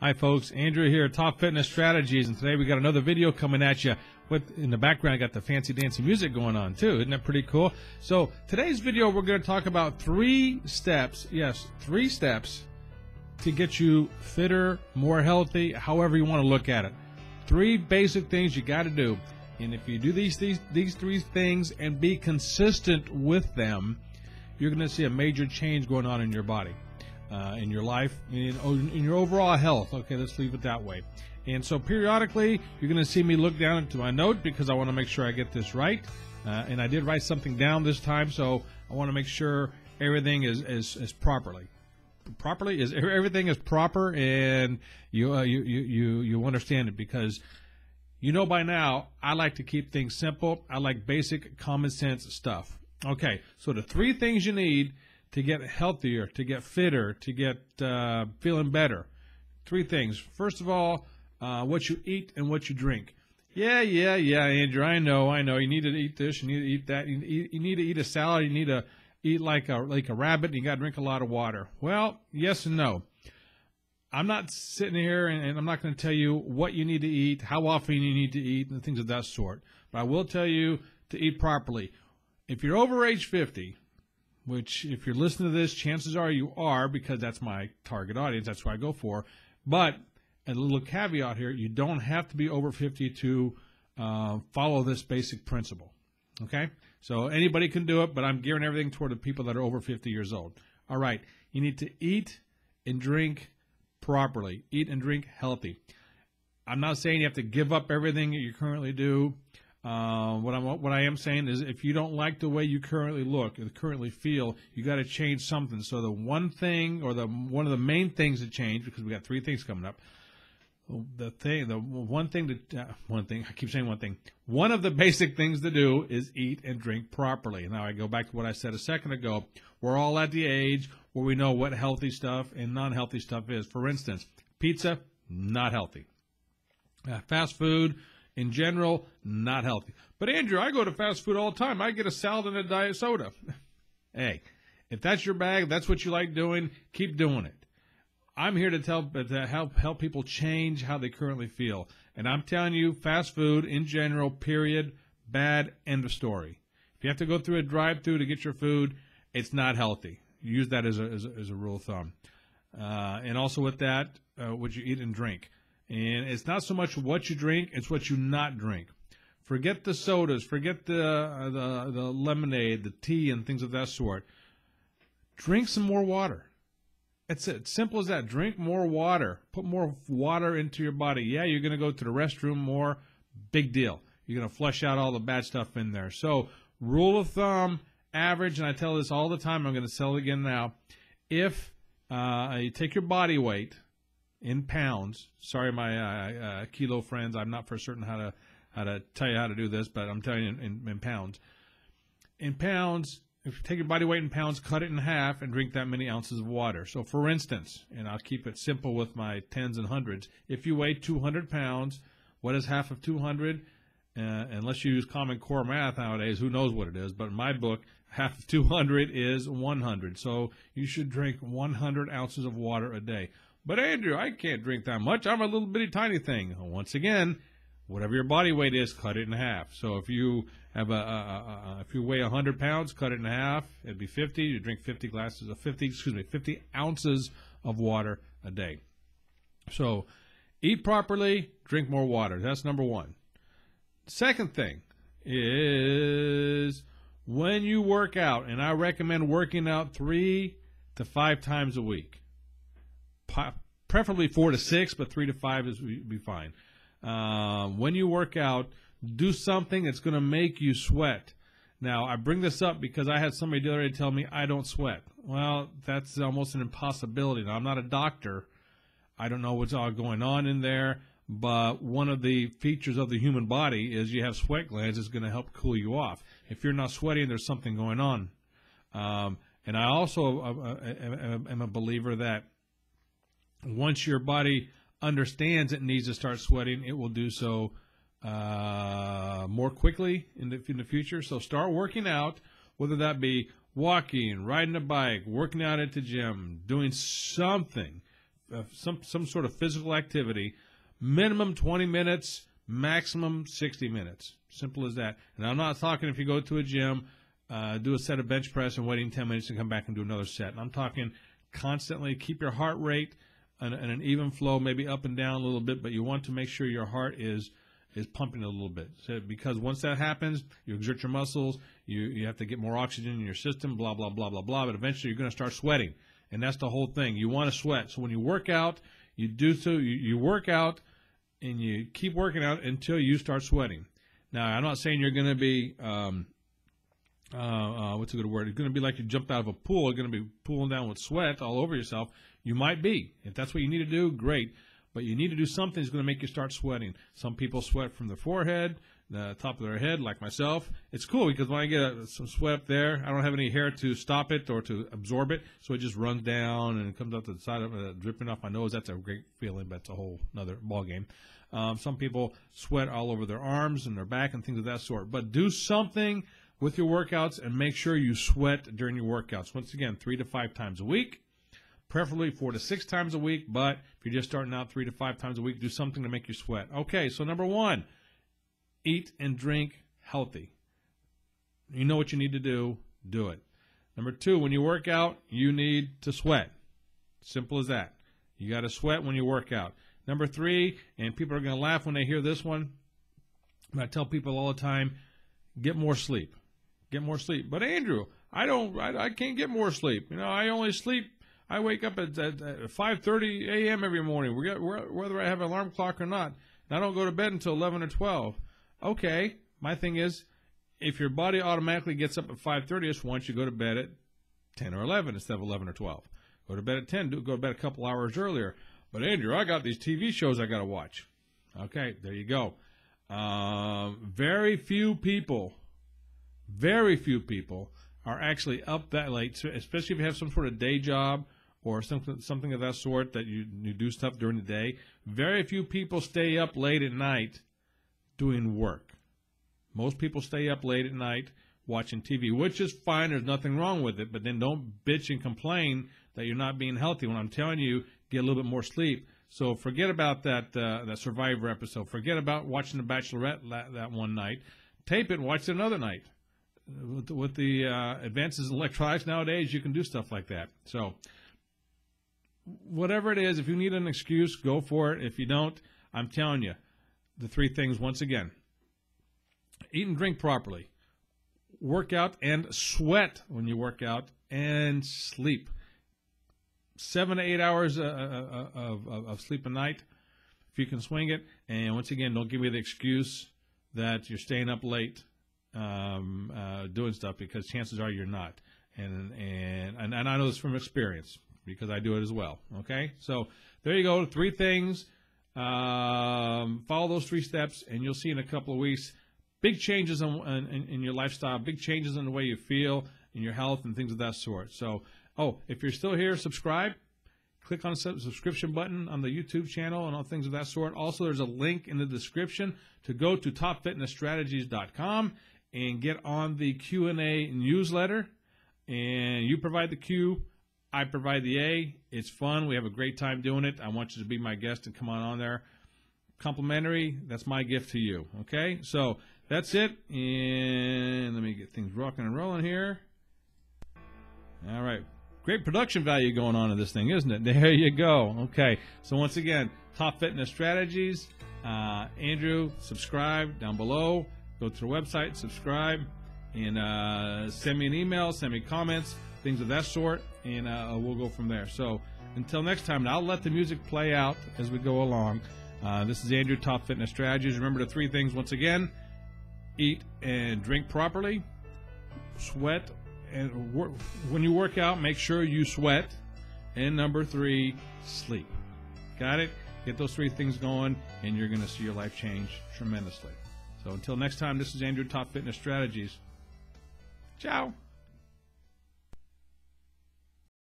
Hi folks, Andrew here, Top Fitness Strategies, and today we got another video coming at you. With in the background, I got the fancy dancy music going on too. Isn't that pretty cool? So today's video, we're going to talk about 3 steps. Yes, 3 steps to get you fitter, more healthy, however you want to look at it. 3 basic things you got to do, and if you do these 3 things and be consistent with them, you're going to see a major change going on in your body. In your life, in your overall health. Okay, let's leave it that way. And so periodically, you're going to see me look down into my note because I want to make sure I get this right. And I did write something down this time, so I want to make sure everything is everything is proper, and you understand it, because you know by now I like to keep things simple. I like basic common sense stuff. Okay, so the 3 things you need to get healthier, to get fitter, to get feeling better. 3 things. First of all, what you eat and what you drink. Yeah, Andrew, I know. You need to eat this, you need to eat that. You need to eat a salad, you need to eat like a rabbit, and you got to drink a lot of water. Well, yes and no. I'm not sitting here and I'm not going to tell you what you need to eat, how often you need to eat, and things of that sort. But I will tell you to eat properly. If you're over age 50, which if you're listening to this, chances are you are, because that's my target audience. That's what I go for. But a little caveat here, you don't have to be over 50 to follow this basic principle. Okay? So anybody can do it, but I'm gearing everything toward the people that are over 50 years old. All right. You need to eat and drink properly. Eat and drink healthy. I'm not saying you have to give up everything that you currently do. What I am saying is, if you don't like the way you currently look and currently feel, you got to change something. So the one thing, or one of the main things to change, because we got 3 things coming up. One of the basic things to do is eat and drink properly. Now I go back to what I said a second ago. We're all at the age where we know what healthy stuff and non-healthy stuff is. For instance, pizza, not healthy. Fast food, in general, not healthy. But Andrew, I go to fast food all the time. I get a salad and a diet soda. Hey, if that's your bag, that's what you like doing, keep doing it. I'm here to help people change how they currently feel. And I'm telling you, fast food in general, period, bad, end of story. If you have to go through a drive-thru to get your food, it's not healthy. Use that as a rule of thumb. And also with that, what you eat and drink. And it's not so much what you drink, it's what you not drink. Forget the sodas, forget the lemonade, the tea, and things of that sort. Drink some more water. It's simple as that. Drink more water. Put more water into your body. Yeah, you're going to go to the restroom more. Big deal. You're going to flush out all the bad stuff in there. So, rule of thumb, average, and I tell this all the time, I'm going to tell it again now. If you take your body weight in pounds, sorry my kilo friends, I'm not for certain how to tell you how to do this, but I'm telling you in pounds. In pounds, if you take your body weight in pounds, cut it in half and drink that many ounces of water. So for instance, and I'll keep it simple with my tens and hundreds, if you weigh 200 pounds, what is half of 200? Unless you use Common Core math nowadays, who knows what it is, but in my book, half of 200 is 100. So you should drink 100 ounces of water a day. But Andrew, I can't drink that much. I'm a little bitty tiny thing. Once again, whatever your body weight is, cut it in half. So if you have if you weigh 100 pounds, cut it in half. It'd be 50. You drink 50 ounces of water a day. So eat properly, drink more water. That's number 1. Second thing is when you work out, and I recommend working out 3 to 5 times a week. Preferably 4 to 6, but 3 to 5 would be fine. When you work out, do something that's going to make you sweat. Now, I bring this up because I had somebody the other day tell me I don't sweat. Well, that's almost an impossibility. Now, I'm not a doctor. I don't know what's all going on in there, but one of the features of the human body is you have sweat glands that's going to help cool you off. If you're not sweating, there's something going on. And I also am a believer that once your body understands it needs to start sweating, it will do so more quickly in the future. So start working out, whether that be walking, riding a bike, working out at the gym, doing something some sort of physical activity, minimum 20 minutes, maximum 60 minutes. Simple as that. And I'm not talking if you go to a gym, do a set of bench press and waiting 10 minutes and come back and do another set. And I'm talking constantly keep your heart rate in an even flow, maybe up and down a little bit, but you want to make sure your heart is pumping a little bit. So, because once that happens, you exert your muscles, you have to get more oxygen in your system, blah, blah, blah, blah, blah, but eventually you're going to start sweating. And that's the whole thing. You want to sweat. So when you work out, you do so, you work out and you keep working out until you start sweating. Now, I'm not saying you're going to be, what's a good word? It's going to be like you jumped out of a pool. You're going to be pooling down with sweat all over yourself. You might be. If that's what you need to do, great. But you need to do something that's going to make you start sweating. Some people sweat from their forehead, the top of their head, like myself. It's cool because when I get some sweat up there, I don't have any hair to stop it or to absorb it, so it just runs down and it comes up to the side of it, dripping off my nose. That's a great feeling, but it's a whole other ballgame. Some people sweat all over their arms and their back and things of that sort. But do something with your workouts and make sure you sweat during your workouts. Once again, 3 to 5 times a week. Preferably 4 to 6 times a week, but if you're just starting out 3 to 5 times a week, do something to make you sweat. Okay, so number 1, eat and drink healthy. You know what you need to do it. Number 2, when you work out, you need to sweat. Simple as that. You got to sweat when you work out. Number 3, and people are going to laugh when they hear this one, but I tell people all the time, get more sleep. Get more sleep. But Andrew, I can't get more sleep. You know, I wake up at 5:30 a.m. every morning, whether I have an alarm clock or not. And I don't go to bed until 11 or 12. Okay, my thing is, if your body automatically gets up at 5:30, why don't you go to bed at 10 or 11 instead of 11 or 12? Go to bed at 10. Go to bed a couple hours earlier. But Andrew, I got these TV shows I got to watch. Okay, there you go. Very few people are actually up that late, especially if you have some sort of day job or something of that sort that you do stuff during the day. Very few people stay up late at night doing work. Most people stay up late at night watching TV, which is fine. There's nothing wrong with it, but then don't bitch and complain that you're not being healthy when I'm telling you get a little bit more sleep. So forget about that Survivor episode. Forget about watching The Bachelorette that one night. Tape it and watch it another night. With the advances in electronics nowadays, you can do stuff like that. So whatever it is, if you need an excuse, go for it. If you don't, I'm telling you, the 3 things once again. Eat and drink properly. Work out and sweat when you work out, and sleep. 7 to 8 hours of sleep a night, if you can swing it. And once again, don't give me the excuse that you're staying up late doing stuff, because chances are you're not. And I know this from experience because I do it as well. Okay, so there you go. 3 things. Follow those 3 steps, and you'll see in a couple of weeks big changes in your lifestyle, big changes in the way you feel, in your health, and things of that sort. So, if you're still here, subscribe. Click on the subscription button on the YouTube channel and all things of that sort. Also, there's a link in the description to go to topfitnessstrategies.com and get on the Q&A newsletter. And you provide the Q, I provide the A. It's fun. We have a great time doing it. I want you to be my guest and come on there. Complimentary, that's my gift to you. Okay? So that's it. And let me get things rocking and rolling here. All right. Great production value going on in this thing, isn't it? There you go. Okay. So once again, Top Fitness Strategies. Andrew, subscribe down below. Go to the website, subscribe, and send me an email, send me comments, things of that sort, and we'll go from there. So until next time, I'll let the music play out as we go along. This is Andrew, Top Fitness Strategies. Remember the 3 things once again: eat and drink properly, sweat, and when you work out, make sure you sweat, and number 3, sleep. Got it? Get those 3 things going, and you're going to see your life change tremendously. So until next time, this is Andrew, Top Fitness Strategies. Ciao.